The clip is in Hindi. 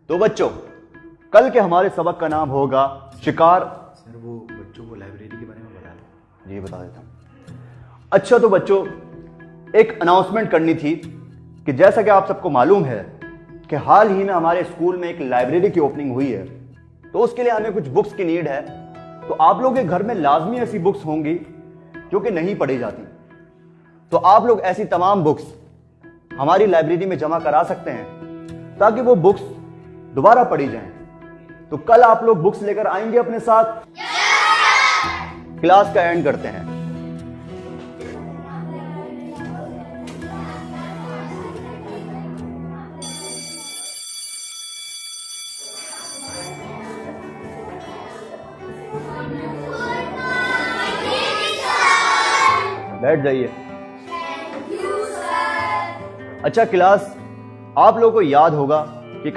तो बच्चों, कल के हमारे सबक का नाम होगा शिकार। सर वो बच्चों को लाइब्रेरी के बारे में बता दें। जी बता देता हूं। अच्छा तो बच्चों, एक अनाउंसमेंट करनी थी कि जैसा कि आप सबको मालूम है कि हाल ही में हमारे स्कूल में एक लाइब्रेरी की ओपनिंग हुई है, तो उसके लिए हमें कुछ बुक्स की नीड है। तो आप लोगों के घर में लाजमी ऐसी बुक्स होंगी जो कि नहीं पढ़ी जाती, तो आप लोग ऐसी तमाम बुक्स हमारी लाइब्रेरी में जमा करा सकते हैं ताकि वो बुक्स दोबारा पढ़ी जाएं। तो कल आप लोग बुक्स लेकर आएंगे अपने साथ? क्लास का एंड करते हैं। बैठ जाइए। अच्छा क्लास, आप लोगों को याद होगा